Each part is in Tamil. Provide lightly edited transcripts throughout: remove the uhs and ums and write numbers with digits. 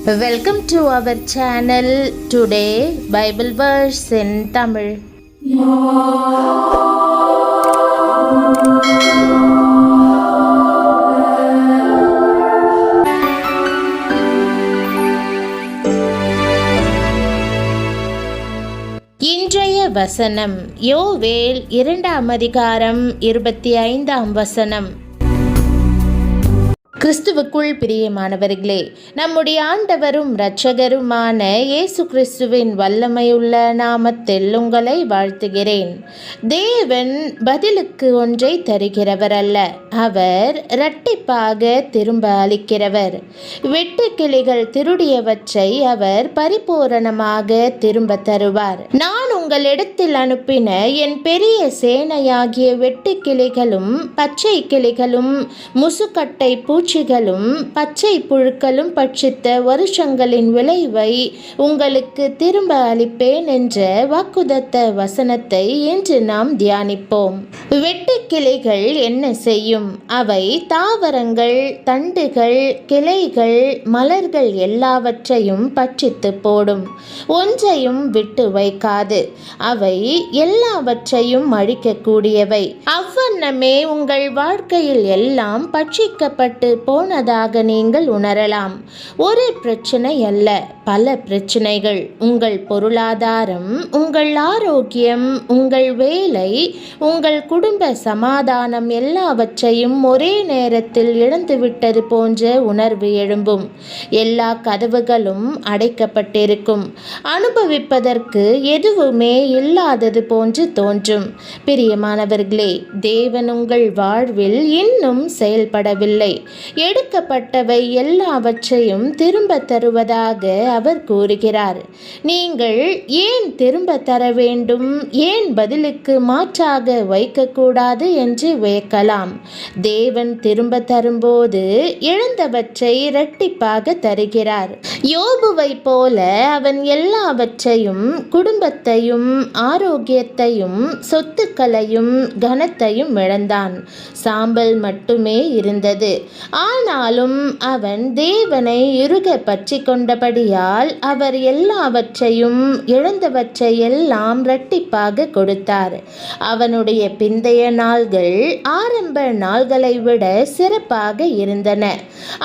Welcome to our channel. Today Bible verse in Tamil. இன்றைய வசனம் யோவேல் 2ஆம் அதிகாரம் 25ஆம் வசனம். கிறிஸ்துவுக்குள் பிரியமானவர்களே, நம்முடைய ஆண்டவரும் இரட்சகருமான இயேசு கிறிஸ்துவின் வல்லமையுள்ள நாமத்தில் உங்களை வாழ்த்துகிறேன். தேவன் பதிலுக்கு ஒன்றை தருகிறவர் அல்ல, அவர் இரட்டிப்பாக திரும்ப அளிக்கிறவர். வெட்டுக்கிளிகள் திருடியவற்றை அவர் பரிபூரணமாக திரும்ப தருவார். நான் உங்களிடத்தில் அனுப்பின என் பெரிய சேனையாகிய வெட்டுக்கிளிகளும் பச்சை கிளிகளும் முசுக்கட்டை பூச்சிகளும் பச்சை புழுக்களும் பட்சித்த வருஷங்களின் விளைவை உங்களுக்கு திரும்ப அளிப்பேன் என்ற வாக்குதத்த வசனத்தை இன்று நாம் தியானிப்போம். வெட்டுக்கிளிகள் என்ன செய்யும்? அவை தாவரங்கள், தண்டுகள், கிளைகள், மலர்கள் எல்லாவற்றையும் பட்சித்து போடும். ஒன்றையும் விட்டு வைக்காது. அவை எல்லாவற்றையும் அழிக்கக்கூடியவை. அவ்வண்ணமே உங்கள் வாழ்க்கையில் எல்லாம் பட்சிக்கப்பட்டு போனதாக நீங்கள் உணரலாம். ஒரு பிரச்சனை அல்ல, பல பிரச்சனைகள். உங்கள் பொருளாதாரம், உங்கள் ஆரோக்கியம், உங்கள் வேலை, உங்கள் குடும்ப சமாதானம் எல்லாவற்றையும் ஒரே நேரத்தில் இழந்துவிட்டது போன்ற உணர்வு எழும்பும். எல்லா கதவுகளும் அடைக்கப்பட்டிருக்கும். அனுபவிப்பதற்கு எதுவுமே இல்லாதது போன்று தோன்றும். பிரியமானவர்களே, தேவன் உங்கள் வாழ்வில் இன்னும் செயல்படவில்லை. எடுக்கப்பட்டவை எல்லாவற்றையும் திரும்ப தருவதாக அவர் கூறுகிறார். நீங்கள் ஏன் திரும்ப தர வேண்டும்? ஏன் பதிலுக்கு மாற்றாக வைக்கக்கூடாது என்று வியக்கலாம். தேவன் திரும்ப தரும்போது இழந்தவற்றை இரட்டிப்பாக தருகிறார். யோபுவை போல அவன் எல்லாவற்றையும், குடும்பத்தையும், ஆரோக்கியத்தையும், சொத்துக்களையும், கனத்தையும் இழந்தான். சாம்பல் மட்டுமே இருந்தது. ஆனாலும் அவன் தேவனை இறுக பற்றி கொண்டபடியால் அவர் எல்லாவற்றையும், இழந்தவற்றை எல்லாம் இரட்டிப்பாக கொடுத்தார். அவனுடைய பிந்தைய நாள்கள் ஆரம்ப நாள்களை விட சிறப்பாக இருந்தன.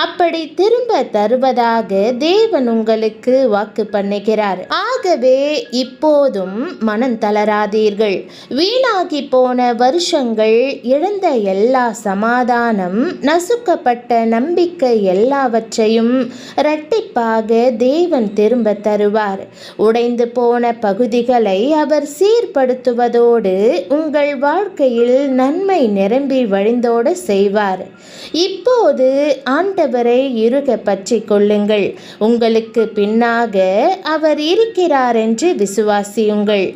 அப்படி திரும்ப தருவதாக தேவன் உங்களுக்கு வாக்கு பண்ணுகிறார். ஆகவே இப்போதும் மனம் தளராதீர்கள். வீணாகி போன வருஷங்கள், இழந்த எல்லா சமாதானம், நசுக்கப்பட்ட நம்பிக்கை எல்லாவற்றையும் இரட்டிப்பாக தேவன் திரும்ப தருவார். உடைந்து போன பகுதிகளை அவர் சீர்படுத்துவதோடு உங்கள் வாழ்க்கையில் நன்மை நிரம்பி வழிந்தோட செய்வார். இப்போது ஆண்டவரை இறுக பற்றி கொள்ளுங்கள். உங்களுக்கு பின்னாக அவர் இருக்கிறார் என்று விசுவாசியுங்கள்.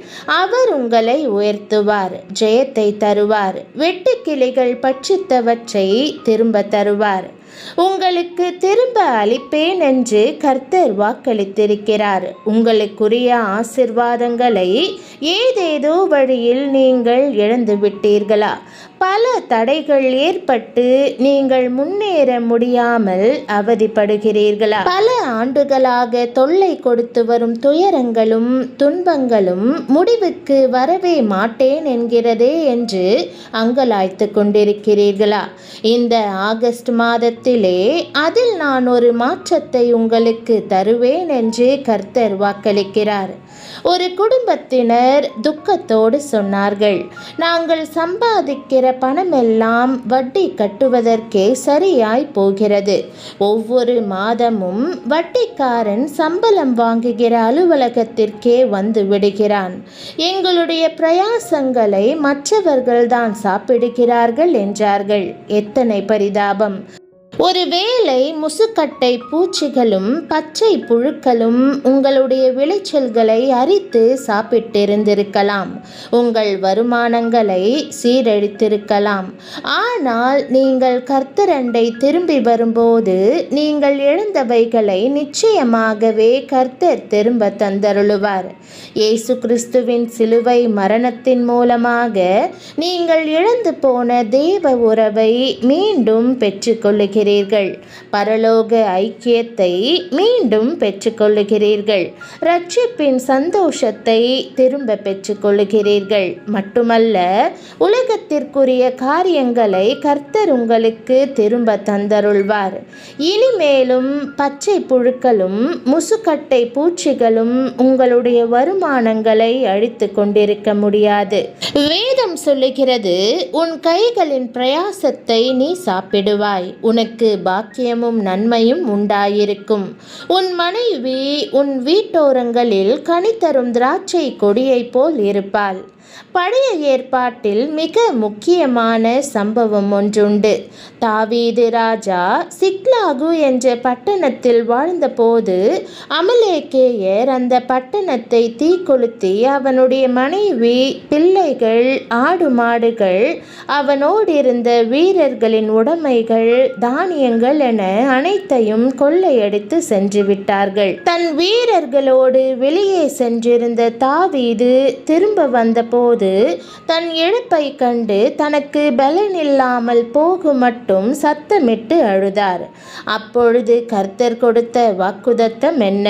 அவர் உங்களை உயர்த்துவார், ஜெயத்தை தருவார். வெட்டுக்கிளிகள் பட்சித்தவற்றை திரும்ப தருவார். உங்களுக்கு திரும்ப அளிப்பேன் என்று கர்த்தர் வாக்களித்திருக்கிறார். உங்களுக்குரிய ஆசீர்வாதங்களை ஏதேதோ வழியில் நீங்கள் இழந்து விட்டீர்களா? பல தடைகள் ஏற்பட்டு நீங்கள் முன்னேற முடியாமல் அவதிப்படுகிறீர்களா? பல ஆண்டுகளாக தொல்லை கொடுத்து வரும் துயரங்களும் துன்பங்களும் முடிவுக்கு வரவே மாட்டேன் என்கிறதே என்று அங்கலாய்த்து கொண்டிருக்கிறீர்களா? இந்த ஆகஸ்ட் மாதத்திலே அதில் நான் ஒரு மாற்றத்தை உங்களுக்கு தருவேன் என்று கர்த்தர் வாக்களிக்கிறார். ஒரு குடும்பத்தினர் துக்கத்தோடு சொன்னார்கள், நாங்கள் சம்பாதிக்கிற பணமெல்லாம் வட்டி கட்டுவதற்கே சரியாய் போகிறது. ஒவ்வொரு மாதமும் வட்டிக்காரன் சம்பளம் வாங்குகிற அலுவலகத்திற்கே வந்து விடுகிறான். எங்களுடைய பிரயாசங்களை மற்றவர்கள்தான் சாப்பிடுகிறார்கள் என்றார்கள். எத்தனை பரிதாபம்! ஒருவேளை முசுக்கட்டை பூச்சிகளும் பச்சை புழுக்களும் உங்களுடைய விளைச்சல்களை அரித்து சாப்பிட்டிருந்திருக்கலாம். உங்கள் வருமானங்களை சீரழித்திருக்கலாம். ஆனால் நீங்கள் கர்த்தரண்டை திரும்பி வரும்போது நீங்கள் இழந்தவைகளை நிச்சயமாகவே கர்த்தர் திரும்ப தந்தருளுவார். இயேசு கிறிஸ்துவின் சிலுவை மரணத்தின் மூலமாக நீங்கள் இழந்து போன தேவ உறவை மீண்டும் பெற்றுக்கொள்ளுகிறீர்கள். பெற்றுக்கொள்ளுகிறீர்கள். பரலோக ஐக்கியத்தை மீண்டும் பெற்றுக்கொள்ளுகிறீர்கள். இரட்சிப்பின் சந்தோஷத்தை திரும்ப பெற்றுக்கொள்ளுகிறீர்கள். மட்டுமல்ல, உலகத்திற்குரிய காரியங்களை கர்த்தர் உங்களுக்கு திரும்ப தந்தருள்வார். இனிமேலும் பச்சை புழுக்களும் முசுக்கட்டை பூச்சிகளும் உங்களுடைய வருமானங்களை அழித்து கொண்டிருக்க முடியாது. வேதம் சொல்லுகிறது, உன் கைகளின் பிரயாசத்தை நீ சாப்பிடுவாய், உனக்கு பாக்கியமும் நன்மையும் உண்டாயிருக்கும். உன் மனைவி உன் வீட்டோரங்களில் கனி தரும் திராட்சை கொடியைப் போல் இருப்பாள். பழைய ஏற்பாட்டில் மிக முக்கியமான சம்பவம் ஒன்றுண்டு. தாவீது ராஜா சிக்லாகு என்ற பட்டணத்தில் வாழ்ந்தபோது அமலேக்கேயர் அந்த பட்டணத்தை தீக்கொளுத்தி அவனுடைய மனைவி, பிள்ளைகள், ஆடு மாடுகள், அவனோடு இருந்த வீரர்களின் உடைமைகள், தானியங்கள் என அனைத்தையும் கொள்ளையடித்து சென்று விட்டார்கள். தன் வீரர்களோடு வெளியே சென்றிருந்த தாவீது திரும்ப வந்தபோது தன் இழப்பை கண்டு தனக்கு பலனில்லாமல் போக மட்டும் சத்தமிட்டு அழுதார். அப்பொழுது கர்த்தர் கொடுத்த வாக்குத்தத்தம் என்ன?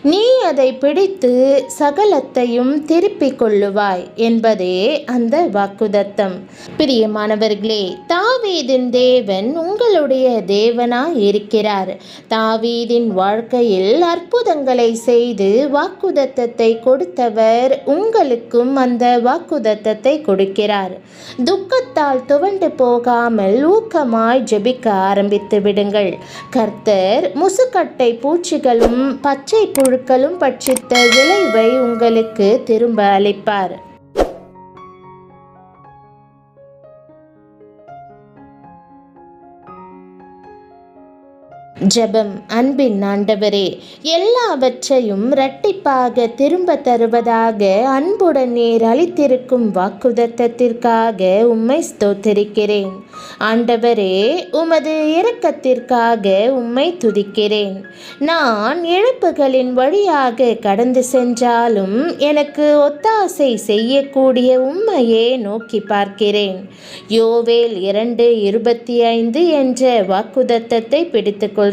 நீ அதை பிடித்து சகலத்தையும் திருப்பிக் கொள்ளுவாய் என்பதே அந்த வாக்குத்தத்தம். பிரியமானவர்களே, தாவீதின் தேவன் உங்களுடைய தேவனாய் இருக்கிறார். தாவீதின் வாழ்க்கையில் அற்புதங்களை செய்து வாக்குத்தத்தத்தை கொடுத்தவர் உங்களுக்கும் அந்த வாக்குத்தத்தத்தை கொடுக்கிறார். துக்கத்தால் துவண்டு போகாமல் ஊக்கமாய் ஜெபிக்க ஆரம்பித்து விடுங்கள். கர்த்தர் முசுக்கட்டை பூச்சிகளும் பச்சை புழுக்களும் பட்சித்த விளைவை உங்களுக்கு திரும்ப அளிப்பார். ஜெபம். அன்பின் ஆண்டவரே, எல்லாவற்றையும் இரட்டிப்பாக திரும்ப தருவதாக அன்புடன் நீர் அளித்திருக்கும் வாக்குத்தத்தத்திற்காக உம்மை ஸ்தோத்திரிக்கிறேன். ஆண்டவரே, உமது இரக்கத்திற்காக உம்மை துதிக்கிறேன். நான் இழப்புகளின் வழியாக கடந்து சென்றாலும் எனக்கு ஒத்தாசை செய்யக்கூடிய உம்மையே நோக்கி பார்க்கிறேன். யோவேல் 2:25 என்ற வாக்குத்தத்தத்தை பிடித்துக் கொள்கிறேன்.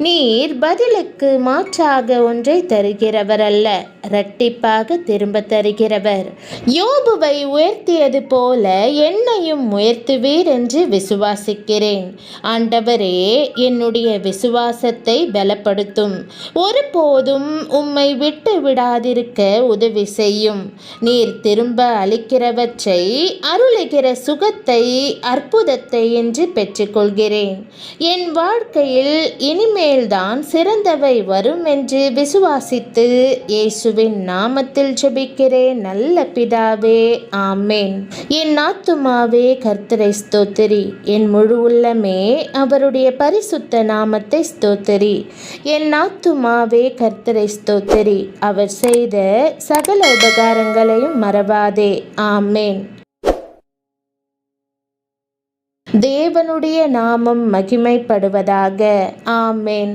நீர் பதிலுக்கு மாற்றாக ஒன்றை தருகிறவர் அல்ல, இரட்டிப்பாக திரும்ப தருகிறவர். யோபுவை உயர்த்தியது போல என்னையும் உயர்த்துவீர் என்று விசுவாசிக்கிறேன். ஆண்டவரே, என்னுடைய விசுவாசத்தை பலப்படுத்தும். ஒருபோதும் உம்மை விட்டு விடாதிருக்க உதவி செய்யும். நீர் திரும்ப அளிக்கிறவற்றை, அருளுகிற சுகத்தை, அற்புதத்தை என்று பெற்றுக்கொள்கிறேன். என் வாழ்க்கையில் இனிமேல்தான் சிறந்தவை வரும் என்று விசுவாசித்து இயேசுவின் நாமத்தில் ஜெபிக்கிறேன் நல்ல பிதாவே, ஆமேன். என் ஆத்துமாவே கர்த்தரை ஸ்தோத்திரி, என் முழு உள்ளமே அவருடைய பரிசுத்த நாமத்தை ஸ்தோத்திரி. என் ஆத்துமாவே கர்த்தரை ஸ்தோத்திரி, அவர் செய்த சகல உபகாரங்களையும் மறவாதே, ஆமேன். தேவனுடைய நாமம் மகிமைப்படுவதாக, ஆமேன்.